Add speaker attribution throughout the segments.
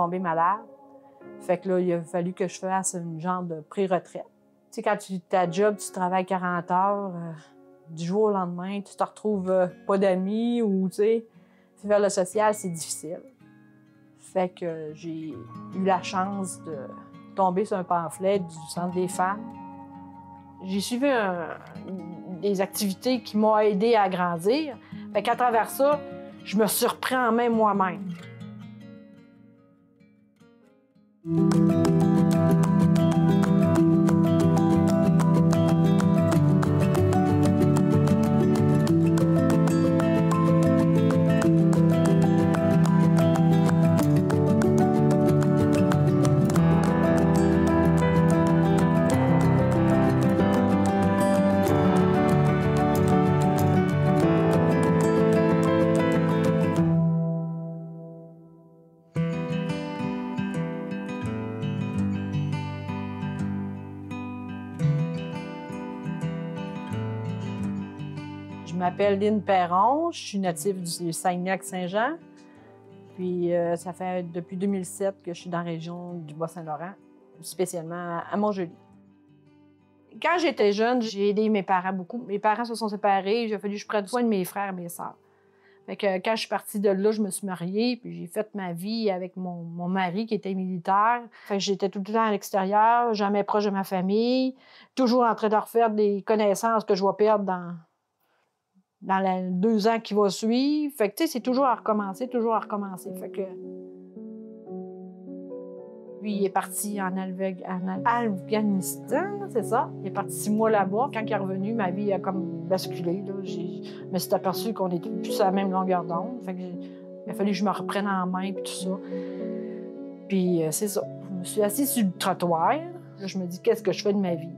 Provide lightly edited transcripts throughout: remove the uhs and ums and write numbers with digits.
Speaker 1: tombée malade. Fait que là, il a fallu que je fasse une genre de pré-retraite. Tu sais, quand ta job, tu travailles 40 heures, du jour au lendemain, tu te retrouves pas d'amis ou, tu sais, faire le social, c'est difficile. Fait que j'ai eu la chance de tomber sur un pamphlet du Centre des femmes. J'ai suivi des activités qui m'ont aidé à grandir. Fait qu'à travers ça, je me suis repris en main moi-même. Je m'appelle Lynne Perron, je suis native du Saguenay-Lac-Saint-Jean. Puis ça fait depuis 2007 que je suis dans la région du Bas-Saint-Laurent, spécialement à Montjoly. Quand j'étais jeune, j'ai aidé mes parents beaucoup. Mes parents se sont séparés, il a fallu que je prenne soin de mes frères et mes sœurs. Fait que quand je suis partie de là, je me suis mariée, puis j'ai fait ma vie avec mon mari qui était militaire. Fait que j'étais tout le temps à l'extérieur, jamais proche de ma famille, toujours en train de refaire des connaissances que je vais perdre dans les 2 ans qui vont suivre. Fait que, tu sais, c'est toujours à recommencer, toujours à recommencer. Fait que... Lui, il est parti en Afghanistan, c'est ça. Il est parti 6 mois là-bas. Quand il est revenu, ma vie a comme basculé, là. Je me suis aperçue qu'on était plus à la même longueur d'onde. Fait que il a fallu que je me reprenne en main, puis tout ça. Puis c'est ça. Je me suis assise sur le trottoir. Là, je me dis, qu'est-ce que je fais de ma vie?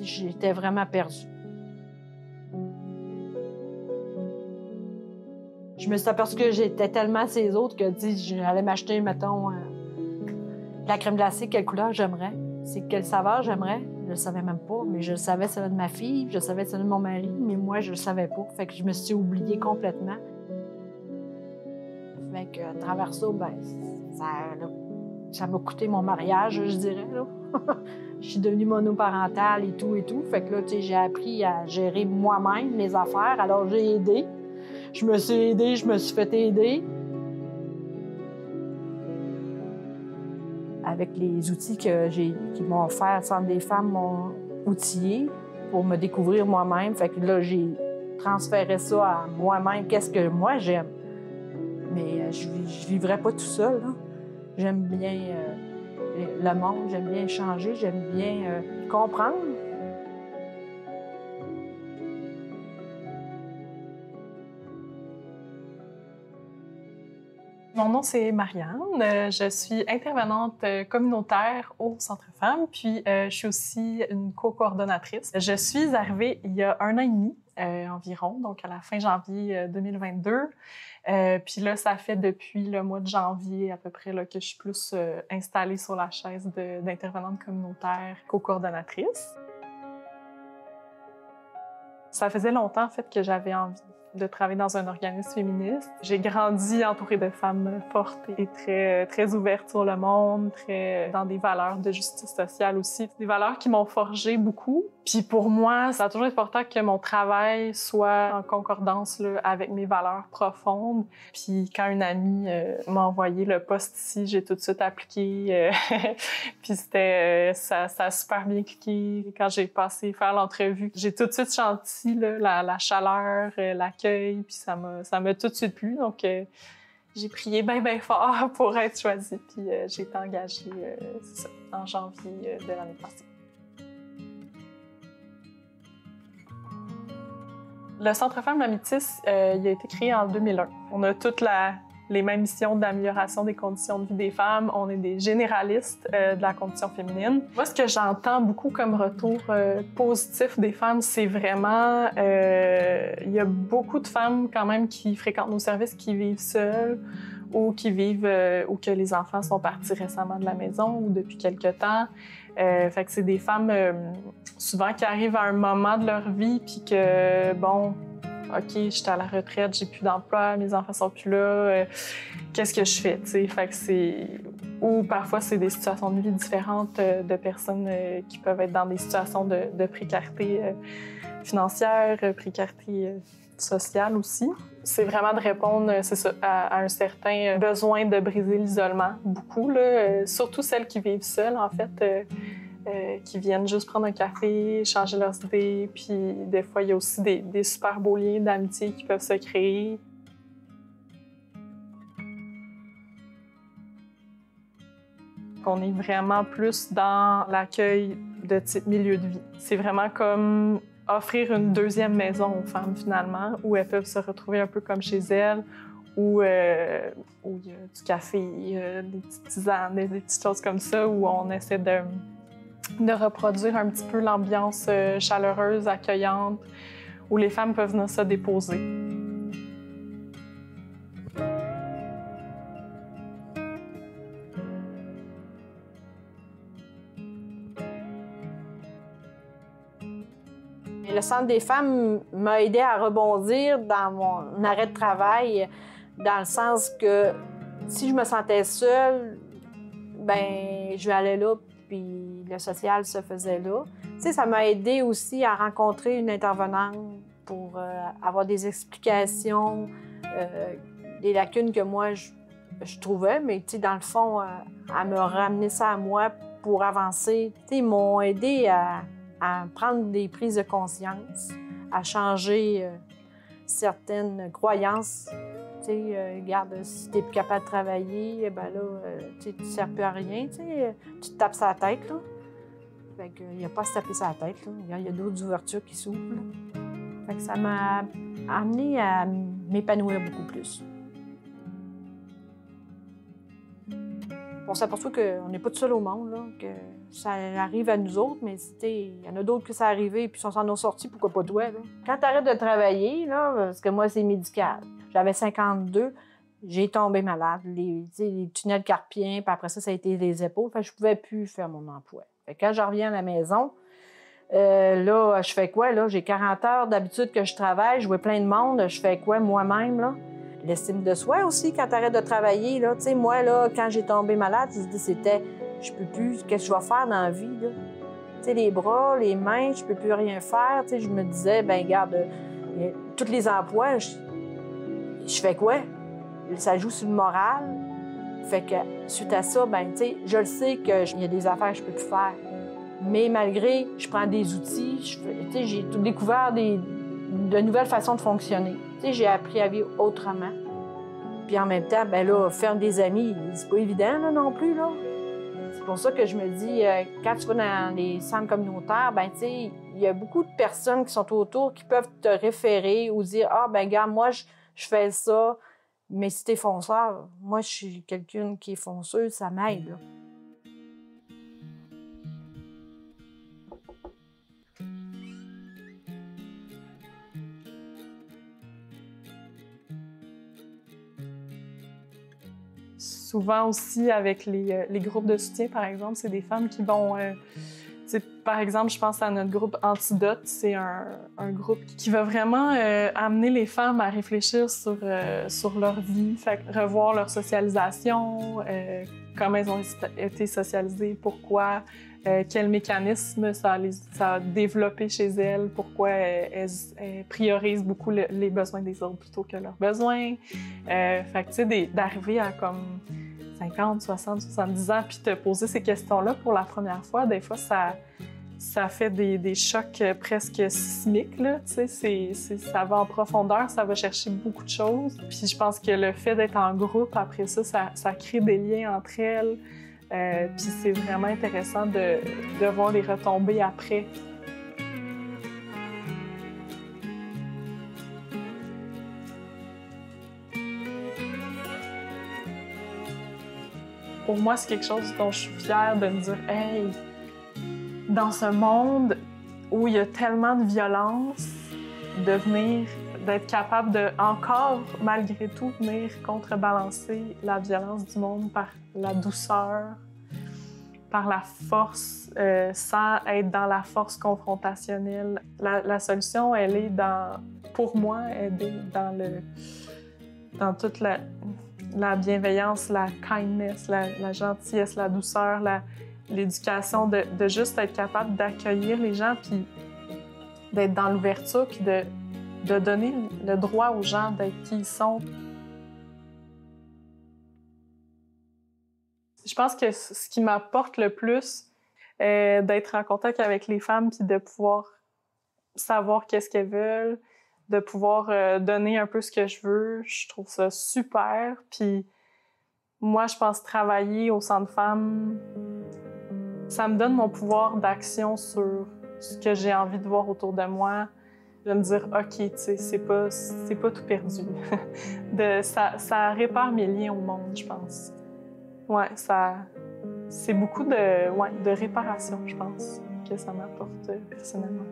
Speaker 1: J'étais vraiment perdue. Je me suis aperçue que j'étais tellement ces autres que j'allais m'acheter, mettons, de la crème glacée, quelle couleur j'aimerais, c'est quelle saveur j'aimerais. Je le savais même pas, mais je le savais celle de ma fille, je le savais celle de mon mari, mais moi, je le savais pas. Fait que je me suis oubliée complètement. Fait que, à travers ça, ben, ça m'a coûté mon mariage, je dirais, là. Je suis devenue monoparentale et tout. Fait que là, tu sais, j'ai appris à gérer moi-même mes affaires. Alors, j'ai aidé. Je me suis aidée, je me suis fait aider. Avec les outils qu'ils m'ont offert, le Centre des femmes m'ont outillée pour me découvrir moi-même. Fait que là, j'ai transféré ça à moi-même, qu'est-ce que moi j'aime. Mais je vivrais pas tout seul, là. J'aime bien le monde, j'aime bien échanger, j'aime bien comprendre.
Speaker 2: Mon nom, c'est Marianne. Je suis intervenante communautaire au Centre Femmes, puis je suis aussi une co-coordonnatrice. Je suis arrivée il y a 1 an et demi environ, donc à la fin janvier 2022. Puis là, ça fait depuis le mois de janvier à peu près là, que je suis plus installée sur la chaise d'intervenante communautaire co-coordonnatrice. Ça faisait longtemps, en fait, que j'avais envie de travailler dans un organisme féministe. J'ai grandi entourée de femmes fortes et très ouvertes sur le monde, très dans des valeurs de justice sociale aussi. Des valeurs qui m'ont forgé beaucoup. Puis pour moi, ça a toujours été important que mon travail soit en concordance là, avec mes valeurs profondes. Puis quand une amie m'a envoyé le poste ici, j'ai tout de suite appliqué. Puis c'était ça a super bien cliqué. Quand j'ai passé faire l'entrevue, j'ai tout de suite senti là, la chaleur, l'accueil, puis ça m'a tout de suite plu. Donc j'ai prié bien fort pour être choisie. Puis j'ai été engagée c'est ça, en janvier de l'année passée. Le Centre Femmes La Métisse, il a été créé en 2001. On a toutes les mêmes missions d'amélioration des conditions de vie des femmes. On est des généralistes de la condition féminine. Moi, ce que j'entends beaucoup comme retour positif des femmes, c'est vraiment... il y a beaucoup de femmes quand même qui fréquentent nos services, qui vivent seules ou qui vivent... ou que les enfants sont partis récemment de la maison ou depuis quelque temps. Fait que c'est des femmes souvent qui arrivent à un moment de leur vie puis que, bon, OK, j'étais à la retraite, j'ai plus d'emploi, mes enfants sont plus là, qu'est-ce que je fais, tu sais? Fait que c'est... Ou parfois, c'est des situations de vie différentes de personnes qui peuvent être dans des situations de précarité financière, précarité sociale aussi. C'est vraiment de répondre, c'est ça, à un certain besoin de briser l'isolement, beaucoup, là, surtout celles qui vivent seules, en fait, qui viennent juste prendre un café, changer leurs idées, puis des fois, il y a aussi des super beaux liens d'amitié qui peuvent se créer. On est vraiment plus dans l'accueil de type milieu de vie. C'est vraiment comme offrir une deuxième maison aux femmes, finalement, où elles peuvent se retrouver un peu comme chez elles, où il y a du café, des petites tisanes, des petites choses comme ça, où on essaie de reproduire un petit peu l'ambiance chaleureuse, accueillante, où les femmes peuvent venir se déposer.
Speaker 1: Le Centre des femmes m'a aidé à rebondir dans mon arrêt de travail, dans le sens que si je me sentais seule, ben je allais là, puis le social se faisait là. Tu sais, ça m'a aidé aussi à rencontrer une intervenante pour avoir des explications, des lacunes que moi je trouvais, mais tu sais, dans le fond, à me ramener ça à moi pour avancer. Tu sais, ils m'ont aidé à prendre des prises de conscience, à changer certaines croyances. Tu sais, regarde, si t'es plus capable de travailler, ben là, tu ne sers plus à rien, tu sais, tu te tapes sa tête, là. Fait qu'il n'y a pas à se taper sa tête, là. Il y a d'autres ouvertures qui s'ouvrent, là. Fait que ça m'a amené à m'épanouir beaucoup plus. On s'aperçoit qu'on n'est pas tout seul au monde, là, que ça arrive à nous autres, mais il y en a d'autres que ça arrivé, puis si on s'en a sorti, pourquoi pas toi, là? Quand tu arrêtes de travailler, là, parce que moi, c'est médical, j'avais 52, j'ai tombé malade, les tunnels carpiens, puis après ça, ça a été les épaules, fait que je pouvais plus faire mon emploi. Fait que quand je reviens à la maison, là, je fais quoi, là? J'ai 40 heures d'habitude que je travaille, je vois plein de monde, je fais quoi moi-même, là? L'estime de soi aussi, quand tu arrêtes de travailler, là. Tu sais, moi, là, quand j'ai tombé malade, c'était, je peux plus, qu'est-ce que je vais faire dans la vie, là? Tu sais, les bras, les mains, je peux plus rien faire. Tu sais, je me disais, ben garde, tous les emplois, je fais quoi? Ça joue sur le moral. Fait que, suite à ça, ben tu sais, je le sais qu'il y a des affaires que je peux plus faire. Mais malgré, je prends des outils, tu sais, j'ai découvert de nouvelles façons de fonctionner. Tu sais, j'ai appris à vivre autrement. Puis en même temps, ben là, faire des amis, c'est pas évident, là, non plus, là. C'est pour ça que je me dis, quand tu vas dans les centres communautaires, ben tu sais, il y a beaucoup de personnes qui sont autour qui peuvent te référer ou dire, ah, ben gars, moi, je fais ça, mais si t'es fonceur, moi, je suis quelqu'un qui est fonceuse, ça m'aide, là.
Speaker 2: Souvent aussi, avec les groupes de soutien, par exemple, c'est des femmes qui vont... par exemple, je pense à notre groupe Antidote. C'est un groupe qui va vraiment amener les femmes à réfléchir sur leur vie, fait revoir leur socialisation, comment elles ont été socialisées, pourquoi, quel mécanisme ça a développé chez elles, pourquoi elles priorisent beaucoup les besoins des autres plutôt que leurs besoins. Fait que, tu sais, d'arriver à comme 50, 60, 70 ans, puis te poser ces questions-là pour la première fois, des fois, ça fait des chocs presque sismiques, là, tu sais, ça va en profondeur, ça va chercher beaucoup de choses. Puis je pense que le fait d'être en groupe, après ça, ça crée des liens entre elles. Puis c'est vraiment intéressant de voir les retombées après. Pour moi, c'est quelque chose dont je suis fière de me dire « Hey, dans ce monde où il y a tellement de violence, d'être capable de, encore, malgré tout, venir contrebalancer la violence du monde par la douceur, par la force, sans être dans la force confrontationnelle. La solution, elle est pour moi, elle est dans toute la bienveillance, la kindness, la gentillesse, la douceur, l'éducation, de juste être capable d'accueillir les gens, puis d'être dans l'ouverture, puis de donner le droit aux gens d'être qui ils sont. Je pense que ce qui m'apporte le plus, d'être en contact avec les femmes, puis de pouvoir savoir qu'est-ce qu'elles veulent, de pouvoir donner un peu ce que je veux, je trouve ça super. Puis moi, je pense travailler au Centre Femmes, ça me donne mon pouvoir d'action sur ce que j'ai envie de voir autour de moi, de me dire, OK, tu sais, c'est pas tout perdu. Ça répare mes liens au monde, je pense. Ouais, c'est beaucoup de réparation, je pense, que ça m'apporte personnellement.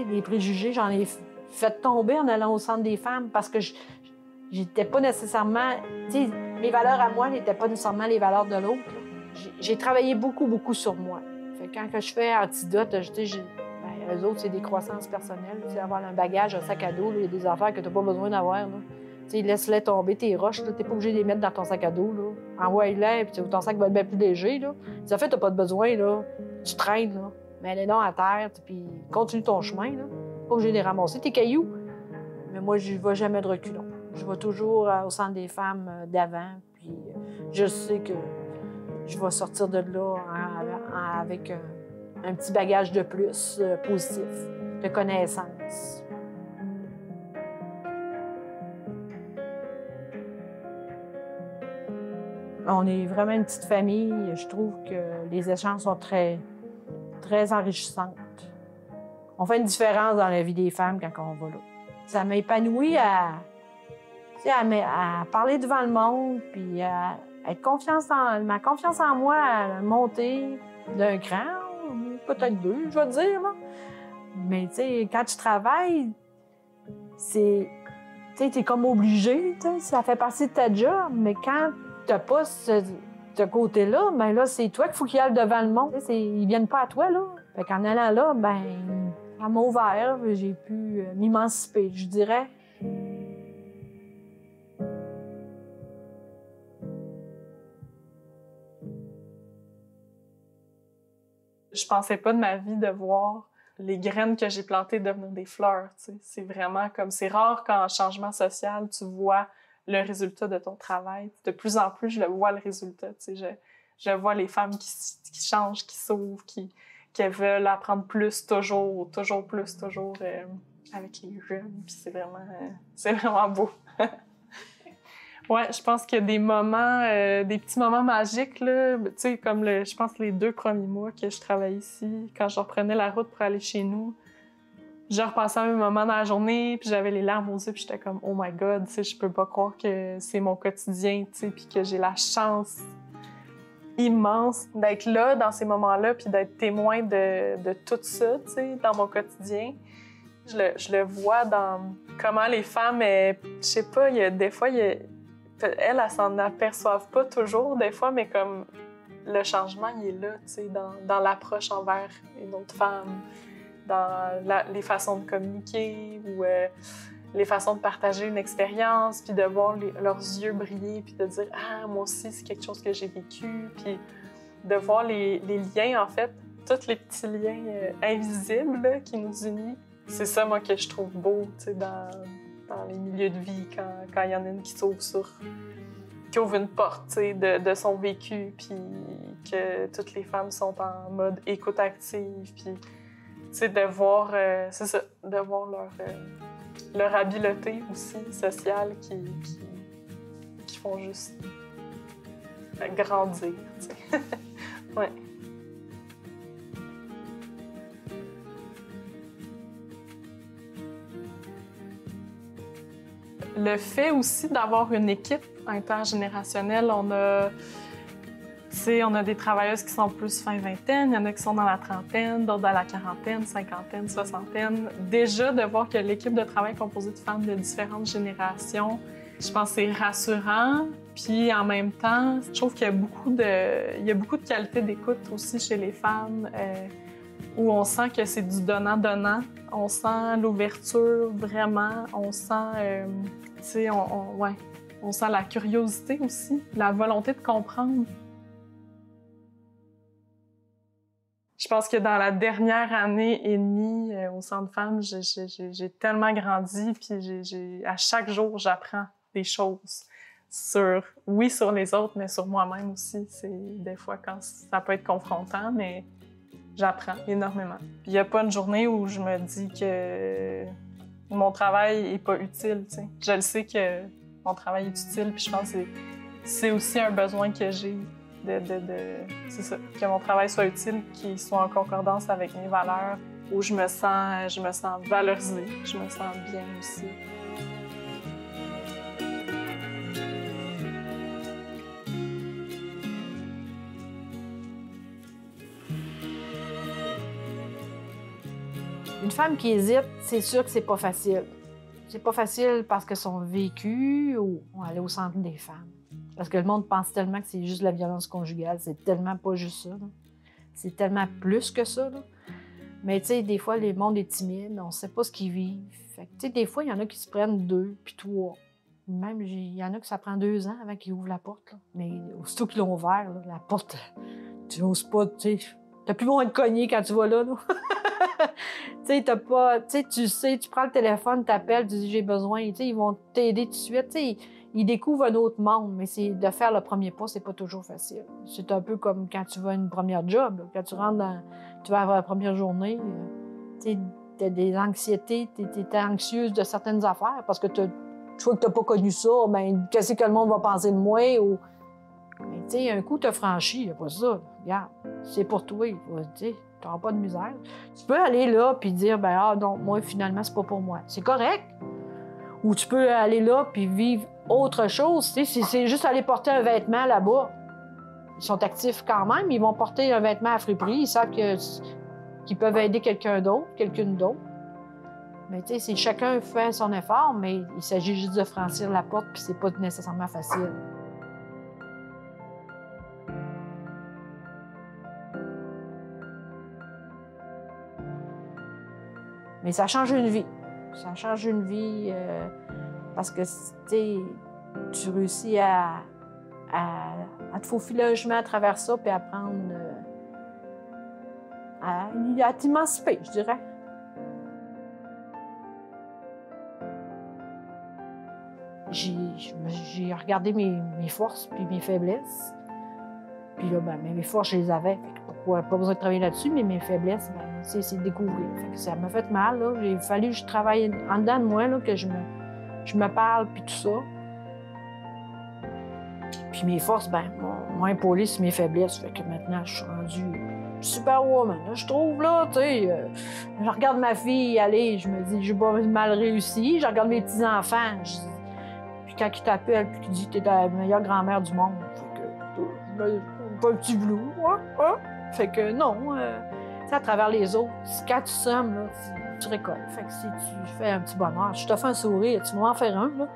Speaker 1: Les préjugés, j'en ai fait tomber en allant au Centre des femmes parce que j'étais pas nécessairement... mes valeurs à moi n'étaient pas nécessairement les valeurs de l'autre. J'ai travaillé beaucoup, beaucoup sur moi. Fait que quand je fais Antidote, eux autres, c'est des croissances personnelles. Avoir un bagage, un sac à dos, il y a des affaires que tu n'as pas besoin d'avoir. Laisse-les tomber, tes roches. Tu n'es pas obligé de les mettre dans ton sac à dos. Envoie-les, puis ton sac va être bien plus léger. Là. Ça fait que tu n'as pas de besoin. Là. Tu traînes. Là. Mais les noms à terre, puis continue ton chemin. Là. Pas obligé de les ramasser, tes cailloux. Mais moi, je ne vais jamais de reculons. Je vais toujours au Centre des femmes d'avant. Puis je sais que je vais sortir de là avec un petit bagage de plus positif, de connaissances. On est vraiment une petite famille. Je trouve que les échanges sont très, très enrichissantes. On fait une différence dans la vie des femmes quand on va là. Ça m'a épanouie à parler devant le monde, puis à être ma confiance en moi à monter d'un cran, peut-être deux, je vais te dire. Là. Mais tu sais, quand tu travailles, t'es comme obligé, ça fait partie de ta job, mais quand t'as pas ce côté-là, ben là, c'est toi qu'il faut qu'ils aillent devant le monde. Ils viennent pas à toi, là. Fait qu'en allant là, ben ça m'a ouvert, j'ai pu m'émanciper, je dirais.
Speaker 2: Je pensais pas de ma vie de voir les graines que j'ai plantées devenir des fleurs. T'sais. C'est vraiment comme... C'est rare qu'en changement social, tu vois le résultat de ton travail. De plus en plus, je le vois, le résultat. Je vois les femmes qui changent, qui s'ouvrent, qui veulent apprendre plus, toujours avec les jeunes. Puis c'est vraiment beau. Ouais, je pense qu'il y a des moments, des petits moments magiques, là, tu sais, comme je pense les 2 premiers mois que je travaillais ici, quand je reprenais la route pour aller chez nous, je repensais à mes moments dans la journée, puis j'avais les larmes aux yeux, puis j'étais comme « Oh my God, tu sais, je peux pas croire que c'est mon quotidien, tu sais, puis que j'ai la chance immense d'être là dans ces moments-là, puis d'être témoin de tout ça, tu sais, dans mon quotidien. » Je le vois dans comment les femmes, je sais pas, il y a des fois, elles s'en aperçoivent pas toujours, des fois, mais comme le changement, il est là, tu sais, dans l'approche envers une autre femme, dans les façons de communiquer ou les façons de partager une expérience, puis de voir leurs yeux briller, puis de dire « Ah, moi aussi, c'est quelque chose que j'ai vécu », puis de voir les liens, en fait, tous les petits liens invisibles là, qui nous unissent. C'est ça, moi, que je trouve beau, tu sais, dans les milieux de vie, quand il y en a une qui ouvre une porte, tu sais, de son vécu, puis que toutes les femmes sont en mode écoute active, puis, tu sais, de voir, c'est ça, de voir leur habileté aussi sociale qui font juste grandir, tu sais. Ouais. Le fait aussi d'avoir une équipe intergénérationnelle, on a des travailleuses qui sont plus fin vingtaine, il y en a qui sont dans la trentaine, d'autres dans la quarantaine, cinquantaine, soixantaine. Déjà, de voir que l'équipe de travail est composée de femmes de différentes générations, Je pense que c'est rassurant, puis en même temps, je trouve qu'il y a beaucoup de qualité d'écoute aussi chez les femmes, où on sent que c'est du donnant-donnant. On sent l'ouverture vraiment, on sent, tu sais, on sent la curiosité aussi, la volonté de comprendre. Je pense que dans la dernière année et demie au Centre Femmes, j'ai tellement grandi, puis à chaque jour, j'apprends des choses sur les autres, mais sur moi-même aussi. C'est des fois quand ça peut être confrontant, mais j'apprends énormément. Puis il n'y a pas une journée où je me dis que mon travail n'est pas utile, tu sais. Je le sais que mon travail est utile, puis je pense que c'est aussi un besoin que j'ai c'est ça, que mon travail soit utile, qu'il soit en concordance avec mes valeurs, où je me sens valorisée, je me sens bien aussi.
Speaker 1: Une femme qui hésite, c'est sûr que c'est pas facile. C'est pas facile parce que son vécu ou aller au centre des femmes. Parce que le monde pense tellement que c'est juste la violence conjugale. C'est tellement pas juste ça. C'est tellement plus que ça. Là. Mais tu sais, des fois, le monde est timide. On sait pas ce qu'ils vivent. Fait que, tu sais, des fois, il y en a qui se prennent 2 puis 3. Même, il y en a que ça prend 2 ans avant qu'ils ouvrent la porte. Là. Mais aussitôt qu'ils l'ont ouvert, là, la porte, tu n'oses pas, tu sais. T'as plus besoin de cogner quand tu vas là. Tu sais, tu sais, tu prends le téléphone, t'appelles, tu dis j'ai besoin. Tu sais, ils vont t'aider tout de suite. Tu sais, ils découvrent un autre monde, mais c'est de faire le premier pas, c'est pas toujours facile. C'est un peu comme quand tu vas à une première job. Là. Quand tu rentres tu vas avoir la première journée, tu sais, t'as des anxiétés, t'es anxieuse de certaines affaires parce que tu vois que t'as pas connu ça, ben qu'est-ce que le monde va penser de moi ou... Mais tu sais, un coup, t'as franchi, y a pas ça. Regarde, c'est pour toi, tu sais, t'auras pas de misère. Tu peux aller là puis dire, ben ah non, moi, finalement, c'est pas pour moi. C'est correct. Ou tu peux aller là puis vivre autre chose. Tu sais, c'est juste aller porter un vêtement là-bas. Ils sont actifs quand même, ils vont porter un vêtement à friperie, ils savent qu'ils peuvent aider quelqu'une d'autre. Mais tu sais, chacun fait son effort, mais il s'agit juste de franchir la porte puis c'est pas nécessairement facile. Mais ça change une vie. Ça change une vie parce que, tu réussis à te faufiler un chemin à travers ça puis à apprendre à t'émanciper, je dirais. J'ai regardé mes forces puis mes faiblesses. Puis là, ben, mes forces, je les avais. Pas besoin de travailler là-dessus, mais mes faiblesses, ben, c'est de découvrir. Fait que ça m'a fait mal. Là. Il a fallu que je travaille en dedans de moi, là, que je me parle, puis tout ça. Puis mes forces, ben, m'ont épaulé sur mes faiblesses. Fait que maintenant, je suis rendue superwoman. Là, je trouve, là, tu sais, je regarde ma fille aller, je me dis, j'ai pas mal réussi. Je regarde mes petits-enfants. Puis quand ils t'appellent, puis qu'ils disent que t'es la meilleure grand-mère du monde, fait que, pas un petit blou, hein? Fait que non, à travers les autres, quand tu sommes, là, tu récoltes. Fait que si tu fais un petit bonheur, je te fais un sourire, tu vas en faire un, là.